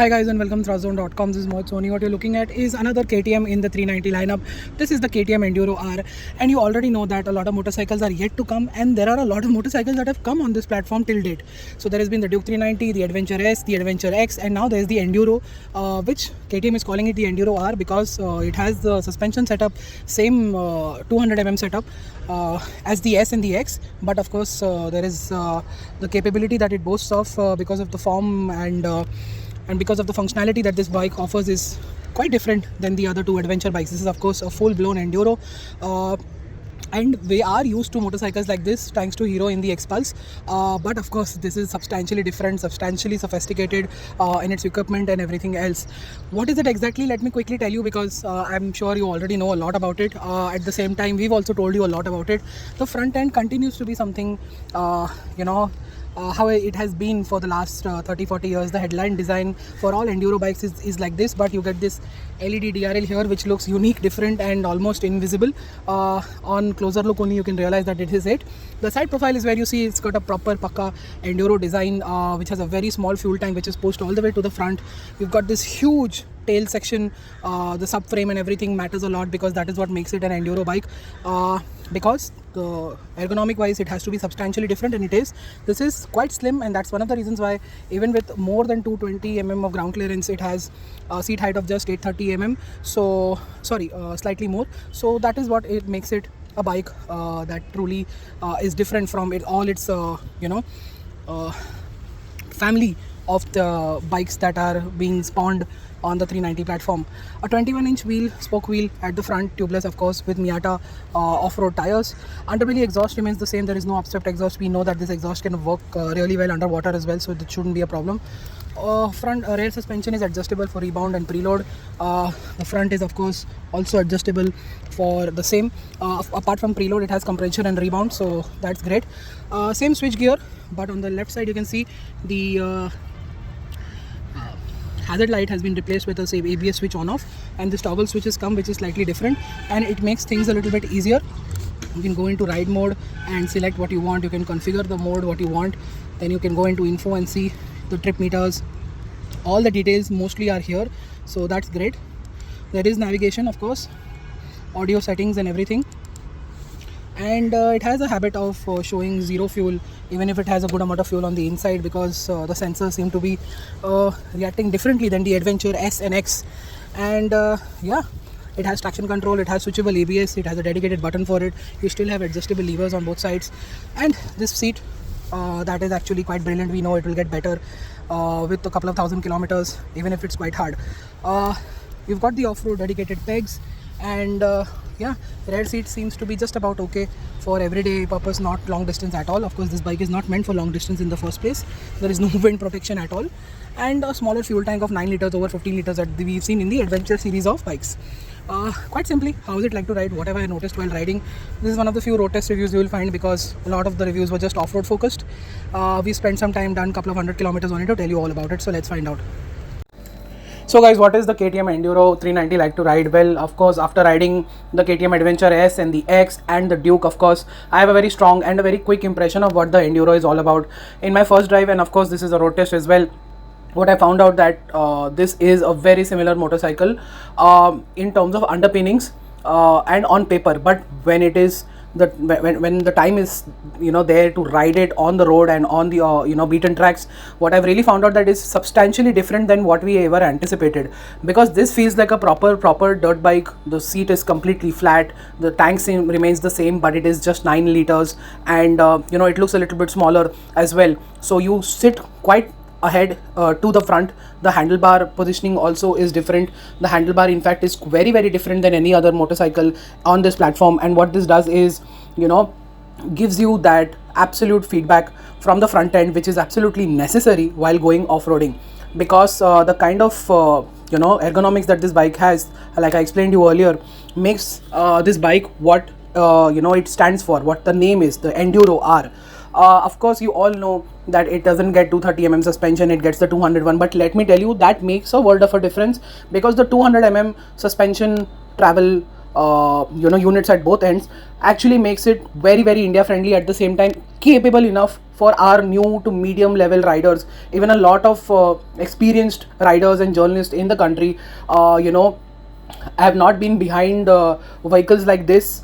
Hi guys and welcome to Thrastzone.com. This is Mohit Soni. What you're looking at is another KTM in the 390 lineup. This is the KTM Enduro R, and you already know that a lot of motorcycles are yet to come, and there are a lot of motorcycles that have come on this platform till date. So there has been the Duke 390, the Adventure S, the Adventure X, and now there is the Enduro, which KTM is calling it the Enduro R because it has the suspension setup, same 200mm setup as the S and the X, but of course there is the capability that it boasts of because of the form and because of the functionality that this bike offers is quite different than the other two adventure bikes. This is of course a full-blown enduro, and we are used to motorcycles like this thanks to Hero in the X-Pulse, but of course this is substantially different, substantially sophisticated in its equipment and everything else. What is it exactly? Let me quickly tell you, because I'm sure you already know a lot about it. At the same time, we've also told you a lot about it. The front end continues to be something how it has been for the last 30-40 years. The headline design for all enduro bikes is like this, but you get this LED DRL here which looks unique, different and almost invisible. On closer look only you can realize that it is it. The side profile is where you see it's got a proper pakka enduro design, which has a very small fuel tank which is pushed all the way to the front. You've got this huge tail section. The subframe and everything matters a lot because that is what makes it an enduro bike, because the ergonomic wise it has to be substantially different, and it is. This is quite slim, and that's one of the reasons why even with more than 220mm of ground clearance, it has a seat height of just 830mm, so slightly more. So that is what it makes it a bike that truly is different from all its family of the bikes that are being spawned on the 390 platform. A 21-inch spoke wheel at the front, tubeless of course, with Miyata off-road tires. Underbelly exhaust remains the same. There is no upswept exhaust. We know that this exhaust can work really well underwater as well, so it shouldn't be a problem. Front rear suspension is adjustable for rebound and preload. The front is of course also adjustable for the same. Apart from preload, it has compression and rebound, so that's great. Same switch gear, but on the left side you can see the hazard light has been replaced with a same ABS switch on off, and this toggle switches come which is slightly different, and it makes things a little bit easier. You can go into ride mode and select what you want. You can configure the mode what you want, then you can go into info and see the trip meters. All the details mostly are here, so that's great. There is navigation of course, audio settings and everything, and it has a habit of showing zero fuel even if it has a good amount of fuel on the inside, because the sensors seem to be reacting differently than the Adventure S and X. And yeah, it has traction control, it has switchable ABS, it has a dedicated button for it. You still have adjustable levers on both sides, and this seat that is actually quite brilliant. We know it will get better with a couple of thousand kilometers, even if it's quite hard. You've got the off-road dedicated pegs, and yeah, rear seat seems to be just about okay for everyday purpose, not long distance at all. Of course this bike is not meant for long distance in the first place. There is no wind protection at all, and a smaller fuel tank of 9 liters over 15 liters that we've seen in the Adventure series of bikes. Quite simply, how is it like to ride? What have I noticed while riding? This is one of the few road test reviews you will find, because a lot of the reviews were just off-road focused. We spent some time, done a couple of 100 kilometers on it to tell you all about it, so let's find out. So guys, what is the KTM Enduro 390 like to ride? Well, of course, after riding the KTM Adventure S and the X and the Duke, of course, I have a very strong and a very quick impression of what the Enduro is all about. In my first drive, and of course this is a road test as well, what I found out that this is a very similar motorcycle in terms of underpinnings and on paper, but when it is when the time is there to ride it on the road and on the beaten tracks, what I've really found out that is substantially different than what we ever anticipated, because this feels like a proper dirt bike. The seat is completely flat, the tank remains the same, but it is just 9 liters, and it looks a little bit smaller as well, so you sit quite ahead to the front. The handlebar positioning also is different. The handlebar in fact is very different than any other motorcycle on this platform, and what this does is gives you that absolute feedback from the front end, which is absolutely necessary while going off-roading, because the kind of ergonomics that this bike has, like I explained to you earlier, makes this bike what it stands for, what the name is, the Enduro R. Of course you all know that it doesn't get 230mm suspension, it gets the 201, but let me tell you, that makes a world of a difference, because the 200mm suspension travel units at both ends, actually makes it very very India friendly, at the same time capable enough for our new to medium level riders, even a lot of experienced riders and journalists in the country, have not been behind vehicles like this,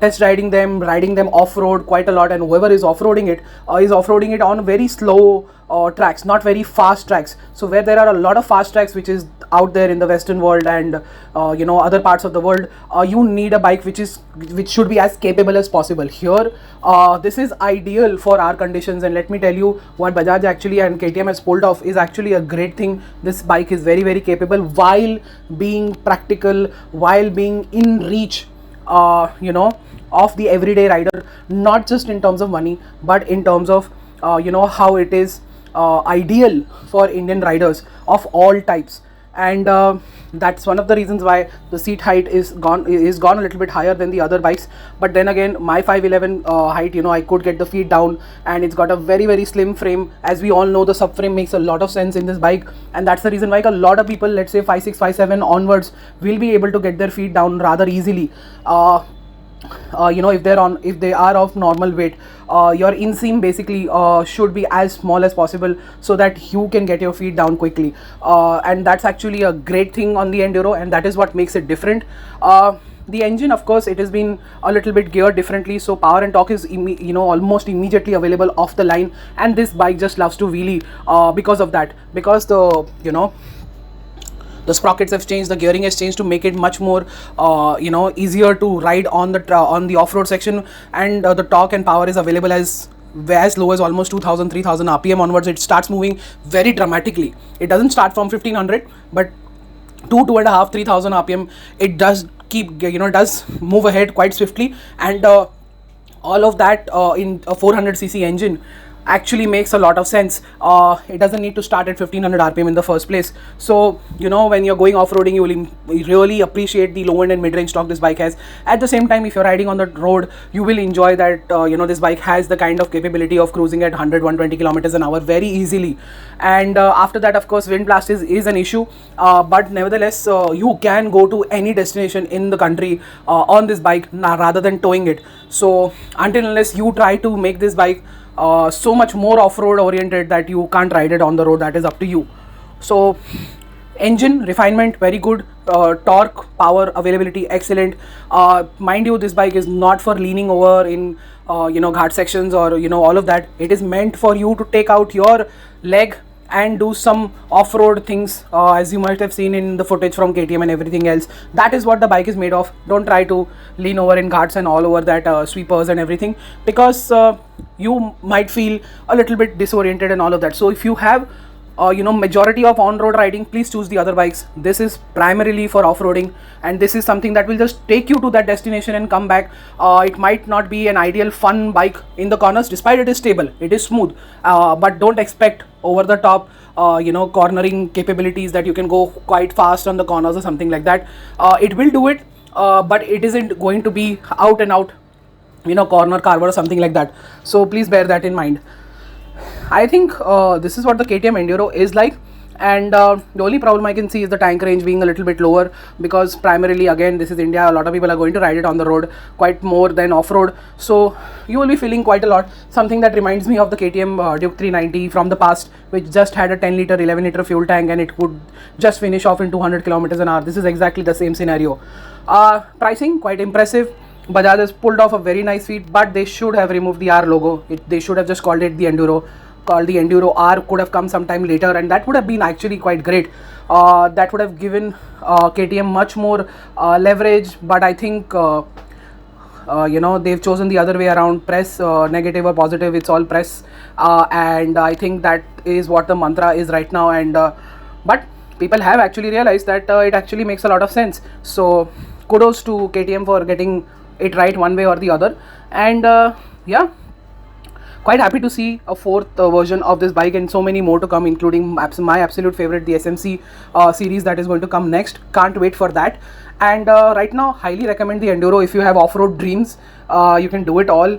test riding them off-road quite a lot, and whoever is off-roading it is off-roading it on very slow tracks, not very fast tracks. So where there are a lot of fast tracks which is out there in the western world and other parts of the world, you need a bike which should be as capable as possible. Here this is ideal for our conditions, and let me tell you what Bajaj actually and KTM has pulled off is actually a great thing. This bike is very very capable while being practical, while being in reach of the everyday rider, not just in terms of money, but in terms of how it is ideal for Indian riders of all types. And that's one of the reasons why the seat height is gone a little bit higher than the other bikes. But then again, my 5'11" height, I could get the feet down, and it's got a very very slim frame. As we all know, the subframe makes a lot of sense in this bike, and that's the reason why a lot of people, let's say 5'6", 5'7" onwards, will be able to get their feet down rather easily. If they are of normal weight, your inseam basically should be as small as possible so that you can get your feet down quickly, and that's actually a great thing on the Enduro, and that is what makes it different. The engine, of course, it has been a little bit geared differently, so power and torque is almost immediately available off the line, and this bike just loves to wheelie because of that, because the sprockets have changed, the gearing has changed to make it much more easier to ride on the off-road section, and the torque and power is available as low as almost 2000 3000 rpm onwards. It starts moving very dramatically. It doesn't start from 1500, but 2.5 3000 rpm it does does move ahead quite swiftly, and all of that in a 400cc engine actually makes a lot of sense. It doesn't need to start at 1500 rpm in the first place. So when you're going off-roading, you will really appreciate the low end and mid-range torque this bike has. At the same time, if you're riding on the road, you will enjoy that this bike has the kind of capability of cruising at 100-120 kilometers an hour very easily. And after that, of course, wind blast is an issue, but nevertheless you can go to any destination in the country on this bike rather than towing it. So until unless you try to make this bike so much more off-road oriented that you can't ride it on the road, that is up to you. So engine refinement very good, torque, power, availability excellent. Mind you, this bike is not for leaning over in ghat sections or all of that. It is meant for you to take out your leg and do some off-road things, as you might have seen in the footage from KTM and everything else. That is what the bike is made of. Don't try to lean over in ghats and all over that, sweepers and everything, because you might feel a little bit disoriented and all of that. So if you have majority of on-road riding, please choose the other bikes. This is primarily for off-roading, and this is something that will just take you to that destination and come back. It might not be an ideal fun bike in the corners, despite it is stable, it is smooth, but don't expect over the top cornering capabilities that you can go quite fast on the corners or something like that. It will do it, but it isn't going to be out and out corner carver or something like that. So please bear that in mind. I think this is what the KTM Enduro is like, and the only problem I can see is the tank range being a little bit lower, because primarily, again, this is India. A lot of people are going to ride it on the road quite more than off-road, so you will be feeling quite a lot. Something that reminds me of the KTM Duke 390 from the past, which just had a 10 liter 11 liter fuel tank and it would just finish off in 200 kilometers an hour. This is exactly the same scenario. Pricing quite impressive. Bajaj has pulled off a very nice feat, but they should have removed the R logo. They should have just called it the Enduro. Called the Enduro. R could have come sometime later, and that would have been actually quite great. That would have given KTM much more leverage, but I think they've chosen the other way around. Press, negative or positive, it's all press, and I think that is what the mantra is right now. And but people have actually realized that it actually makes a lot of sense. So kudos to KTM for getting it right one way or the other. And yeah, quite happy to see a fourth version of this bike, and so many more to come, including my absolute favorite, the SMC series that is going to come next. Can't wait for that. And right now, highly recommend the Enduro. If you have off-road dreams, you can do it all.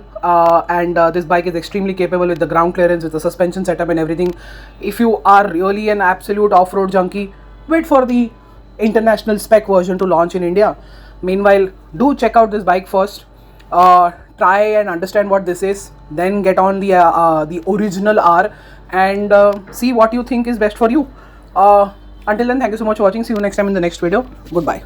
And this bike is extremely capable with the ground clearance, with the suspension setup and everything. If you are really an absolute off-road junkie, wait for the international spec version to launch in India. Meanwhile, do check out this bike first. Try and understand what this is, then get on the original R and see what you think is best for you. Until then, thank you so much for watching. See you next time in the next video. Goodbye.